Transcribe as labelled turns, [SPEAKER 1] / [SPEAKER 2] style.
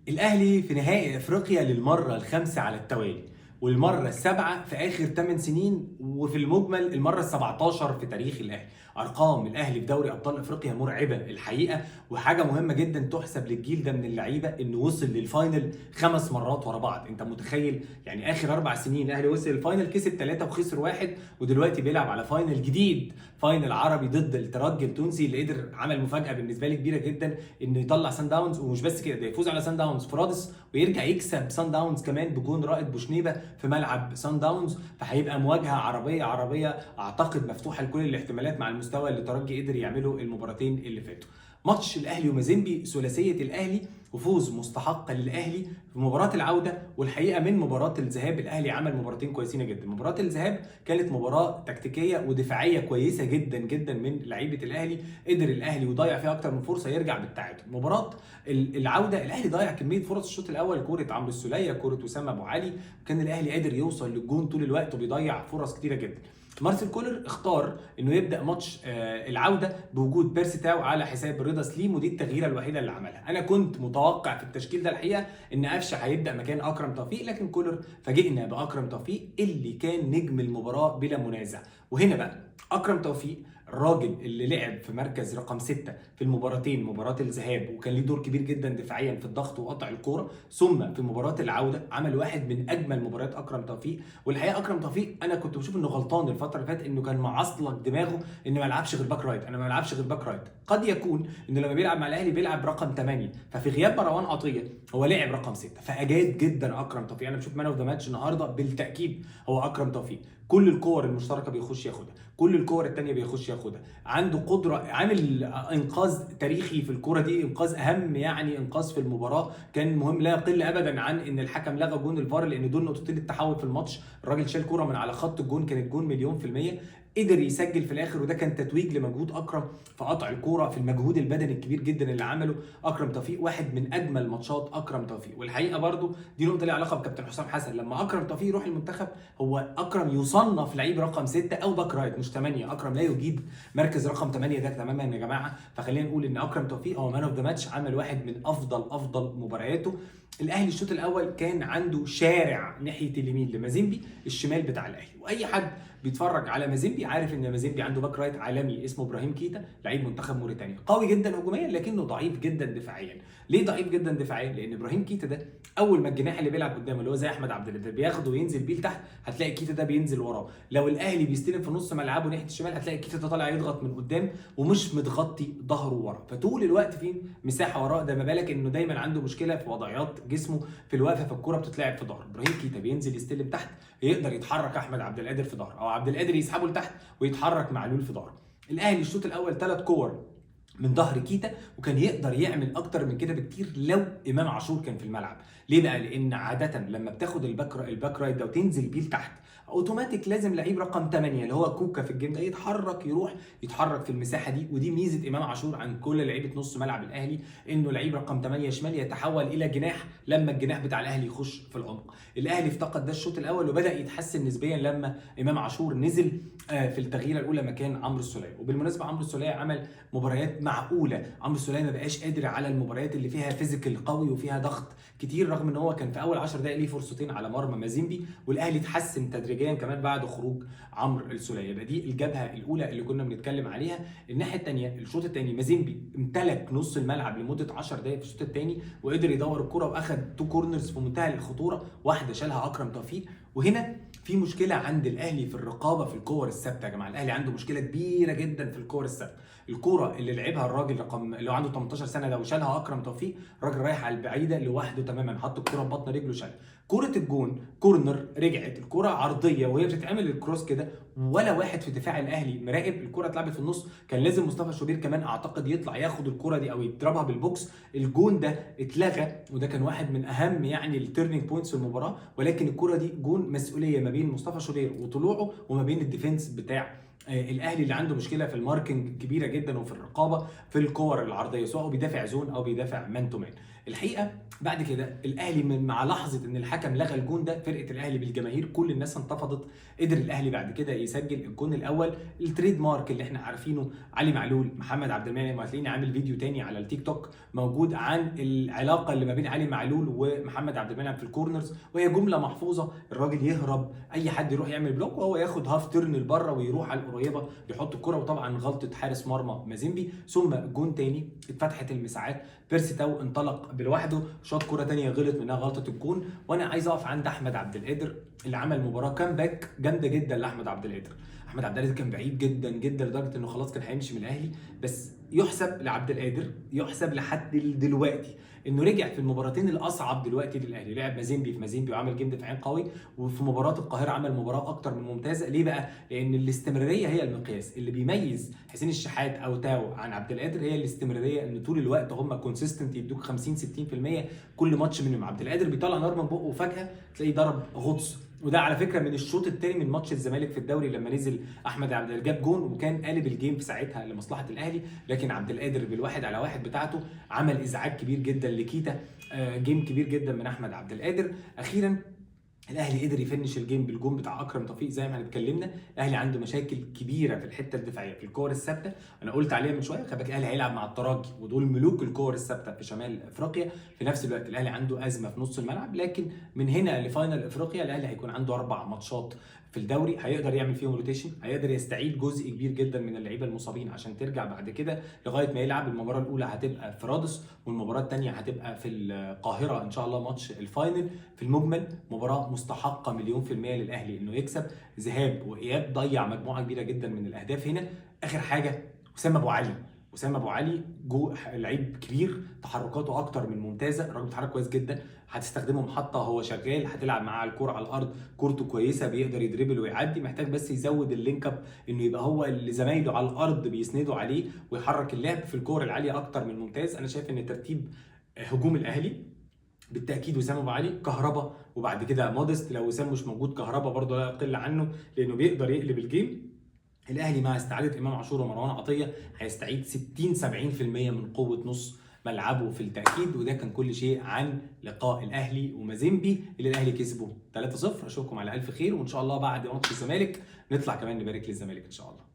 [SPEAKER 1] الأهلي في نهائي أفريقيا للمرة الخامسة على التوالي، والمرة السابعة في آخر 8 سنين، وفي المجمل المرة ال17 في تاريخ الأهلي. أرقام الأهلي في دوري أبطال أفريقيا مرعبة الحقيقة، وحاجة مهمة جدا تحسب للجيل ده من اللعيبة إنه وصل للفاينل 5 مرات ورا بعض. أنت متخيل؟ يعني آخر 4 سنين الأهلي وصل للفاينل، كسب 3 وخسر 1، ودلوقتي بيلعب على فاينل جديد، فاينل عربي ضد الترجي التونسي اللي قدر عمل مفاجأة بالنسبة لي كبيرة جدا، انه يطلع سان داونز. ومش بس كده، ده يفوز على سان داونز في رادس ويرجع يكسب سان داونز كمان بجون رائد بوشنيبه في ملعب سان داونز. فهيبقى مواجهه عربيه اعتقد مفتوحه لكل الاحتمالات مع المستوى اللي الترجي قدر يعمله المباراتين اللي فاتوا. ماتش الاهلي ومازيمبي، ثلاثيه الاهلي وفوز مستحق للاهلي في مباراه العوده. والحقيقه من مباراه الذهاب الاهلي عمل مباراتين كويسين جدا. مباراه الذهاب كانت مباراه تكتيكيه ودفاعيه كويسه جدا جدا من لعيبه الاهلي، قدر الاهلي يضيع فيها اكتر من فرصه يرجع بالتعادل. مباراه العوده الاهلي ضيع كميه فرص الشوط الاول، كوره عمرو السوليه، كوره وسام ابو علي، وكان الاهلي قادر يوصل للجون طول الوقت وبيضيع فرص كتيره جدا. مارسيل كولر اختار انه يبدا ماتش العوده بوجود بيرسي تاو على حساب رضا سليم، ودي التغييره الوحيده اللي عملها. انا كنت متوقع في التشكيل ده الحقيقه ان قفشه هيبدا مكان اكرم توفيق، لكن كولر فاجئنا باكرم توفيق اللي كان نجم المباراه بلا منازع. وهنا بقى اكرم توفيق، الراجل اللي لعب في مركز رقم 6 في المباراتين، مباراة الذهاب وكان ليه دور كبير جدا دفاعيا في الضغط وقطع الكورة، ثم في مباراة العودة عمل واحد من أجمل مباريات أكرم توفيق. والحقيقة أكرم توفيق أنا كنت بشوف إنه غلطان الفترة اللي فاتت، إنه كان معصلك دماغه إنه ما يلعبش غير باك رايت. أنا ما بلعبش غير باك رايت. قد يكون إنه لما بيلعب مع الأهلي بيلعب رقم 8، ففي غياب مروان عطية هو لعب رقم 6، فأجاد جدا أكرم توفيق. أنا بشوف مان أوف ذا ماتش النهارده بالتأكيد هو أكرم توفيق. كل الكور المشتركة بيخش ياخدها، كل الكور التانية بيخش ياخدها، عنده قدره، عامل انقاذ تاريخي في الكوره دي، انقاذ اهم يعني انقاذ في المباراه كان مهم لا يقل ابدا عن ان الحكم لغى جون الفار، لان دول نقطتين التحول في الماتش. الراجل شال كوره من على خط الجون، كانت جون مليون في الميه، قدر يسجل في الاخر، وده كان تتويج لمجهود اكرم في قطع الكوره، في المجهود البدني الكبير جدا اللي عمله اكرم توفيق. واحد من اجمل ماتشات اكرم توفيق. والحقيقه برضو دي نقطه ليها علاقه بكابتن حسام حسن، لما اكرم توفيق يروح المنتخب هو اكرم يصنف لعيب رقم 6 او باك رايت مش 8. اكرم لا يجيد مركز رقم 8 ده تماما يا جماعه. فخلينا نقول ان اكرم توفيق هو مان اوف ذا ماتش، عمل واحد من افضل مبارياته. الاهلي الشوط الاول كان عنده شارع ناحيه اليمين لمازيمبي، الشمال بتاع الاهلي، واي حد بيتفرج على مازيمبي عارف ان مازيمبي عنده باك رايت عالمي اسمه ابراهيم كيتا، لعيب منتخب موريتانيا، قوي جدا هجوميا لكنه ضعيف جدا دفاعيا. ليه ضعيف جدا دفاعيا؟ لان ابراهيم كيتا ده اول ما الجناح اللي بيلعب قدامه اللي هو زي احمد عبد القادر بياخده وينزل بيه لتحت، هتلاقي كيتا ده بينزل وراه. لو الاهلي بيستلم في نص ملعبه ناحيه الشمال هتلاقي كيتا ده طالع يضغط من قدام ومش متغطي ظهره ورا، فطول الوقت في مساحه وراه. ده ما بالك انه دايما عنده مشكله في وضعيات جسمه في الوقفه، فالكوره بتتلعب في ظهره. ابراهيم كيتا بينزل يستلم تحت، يقدر يتحرك احمد عبد القادر في ظهره، او عبد القادر يسحبه لتحت ويتحرك معلول في ظهره. الاهلي الشوط الاول 3 كور من ظهر كيتا، وكان يقدر يعمل اكتر من كده بكتير لو امام عاشور كان في الملعب. ليه بقى؟ لان عاده لما بتاخد الباك رايت ده وتنزل بيه لتحت، اوتوماتيك لازم لعيب رقم 8 اللي هو كوكا في الجيم ده يتحرك، يروح يتحرك في المساحه دي. ودي ميزه امام عاشور عن كل لعيبه نص ملعب الاهلي، انه لعيب رقم 8 شمال يتحول الى جناح لما الجناح بتاع الاهلي يخش في العمق. الاهلي افتقد ده الشوط الاول، وبدا يتحسن نسبيا لما امام عاشور نزل في التغييره الاولى مكان عمرو السوليه. وبالمناسبه عمرو السوليه عمل مباريات معقوله. عمرو السوليه ما بقاش قادر على المباريات اللي فيها فيزيكال قوي وفيها ضغط كتير، رغم ان هو كان في اول 10 دقائق ليه فرصتين على مرمى مازيمبي، والاهلي اتحسن تدريجيا كمان بعد خروج عمرو السوليه. يبقى دي الجبهه الاولى اللي كنا بنتكلم عليها. الناحيه الثانيه الشوط الثاني مازيمبي امتلك نص الملعب لمده 10 دقائق في الشوط الثاني، وقدر يدور الكره واخد 2 كورنرز في منتهى الخطوره، واحده شالها اكرم توفيق. وهنا في مشكله عند الاهلي في الرقابه في الكور الثابته يا جماعه. الاهلي عنده مشكله كبيره جدا في الكور الثابته. الكوره اللي لعبها الراجل رقم اللي عنده 18 سنه ده وشالها اكرم توفيق، الراجل رايح على البعيده لوحده تماما، حط الكوره ببطن رجله شالها. كوره الجون كورنر، رجعت الكوره عرضيه وهي بتتعمل الكروس كده، ولا واحد في دفاع الاهلي مراقب. الكوره اتلعبت في النص، كان لازم مصطفى شوبير كمان اعتقد يطلع ياخد الكوره دي او يضربها بالبوكس. الجون ده اتلغى، وده كان واحد من اهم يعني التيرنينج بوينتس في المباراه. ولكن الكوره دي جون مسؤوليه ما بين مصطفى شوبير وطلوعه وما بين الديفنس بتاع الاهلي اللي عنده مشكله في الماركنج كبيره جدا وفي الرقابه في الكور العرضيه، سواء هو بيدافع زون او بيدافع مان تو مان. الحقيقه بعد كده الاهلي من مع لحظه ان الحكم لغى الجون ده، فرقه الاهلي بالجماهير كل الناس انتفضت. قدر الاهلي بعد كده يسجل الجون الاول، التريد مارك اللي احنا عارفينه، علي معلول محمد عبد المنعم. وهتلاقيني عامل فيديو تاني على التيك توك موجود عن العلاقه اللي ما بين علي معلول ومحمد عبد المنعم في الكورنرز، وهي جمله محفوظه. الراجل يهرب، اي حد يروح يعمل بلوك وهو ياخد هاف تيرن لبره ويروح على القريبه يحط الكره. وطبعا غلطه حارس مرمى مازيمبي، ثم جون تاني اتفتحت المساحات، بيرسي تاو انطلق بالوحده شاط كره تانيه غلط منها غلطه الجون. وانا عايز اقف عند احمد عبد القادر اللي عمل مباراه كامباك جامده جدا لاحمد عبد القادر. احمد عبد القادر كان بعيد جدا جدا لدرجه انه خلاص كان هيمشي من الاهلي، بس يحسب لعبد القادر، يحسب لحد دلوقتي انه رجع في المباراتين الاصعب دلوقتي للاهلي. لعب مازيمبي في مازيمبي وعمل جيم دفاعي قوي، وفي مباراه القاهره عمل مباراه اكتر من ممتازه. ليه بقى؟ لان الاستمراريه هي المقياس اللي بيميز حسين الشحات او تاو عن عبد القادر، هي الاستمراريه، ان طول الوقت هم كونسيستنت يدوك 50 60% كل ماتش منهم. عبد القادر بيطلع نار من بقه وفجاه تلاقيه ضرب غطس، وده على فكره من الشوط الثاني من ماتش الزمالك في الدوري لما نزل احمد عبد القادر جاب جون وكان قالب الجيم في ساعتها لمصلحه الاهلي. لكن عبد القادر بالواحد على واحد بتاعته عمل ازعاج كبير جدا لكيتا. جيم كبير جدا من احمد عبد القادر. اخيرا الاهلي قدر يفنش الجيم بالجون بتاع اكرم توفيق. زي ما اتكلمنا الاهلي عنده مشاكل كبيره في الحته الدفاعيه في الكور الثابته، انا قلت عليها من شويه. خلي بالك الاهلي هيلعب مع الترجي ودول ملوك الكور الثابته في شمال افريقيا. في نفس الوقت الاهلي عنده ازمه في نص الملعب، لكن من هنا لفاينل افريقيا الاهلي هيكون عنده 4 ماتشات في الدوري، هيقدر يعمل فيهم روتيشن، هيقدر يستعيد جزء كبير جدا من اللعيبه المصابين عشان ترجع بعد كده لغايه ما يلعب. المباراه الاولى هتبقى في رادس والمباراه الثانيه هتبقى في القاهره ان شاء الله ماتش الفاينل. في المجمل مباراه مستحقه مليون في المية للاهلي انه يكسب. ذهاب واياب ضيع مجموعه كبيره جدا من الاهداف هنا. اخر حاجه وسام ابو علي، وسام ابو علي لعيب كبير، تحركاته اكتر من ممتازه، الراجل بيتحرك كويس جدا. هتستخدمه محطه هو شغال، هتلعب معاه على الكوره على الارض، كورته كويسه، بيقدر يدريبل ويعدي. محتاج بس يزود اللينك اب، انه يبقى هو اللي زمايله على الارض بيسندوا عليه ويحرك اللعب في الكور العاليه اكتر من ممتاز. انا شايف ان ترتيب هجوم الاهلي بالتاكيد وسام ابو علي، كهربا، وبعد كده مودست. لو وسام مش موجود كهربا برضه لا يقل عنه لانه بيقدر يقلب الجيم. الاهلي مع استعاده امام عاشور ومروان عطيه هيستعيد 60 70% من قوه نص ملعبه في التاكيد. وده كان كل شيء عن لقاء الاهلي ومازيمبي اللي الاهلي كسبه 3-0. اشوفكم على الف خير، وان شاء الله بعد ماتش الزمالك نطلع كمان نبارك للزمالك ان شاء الله.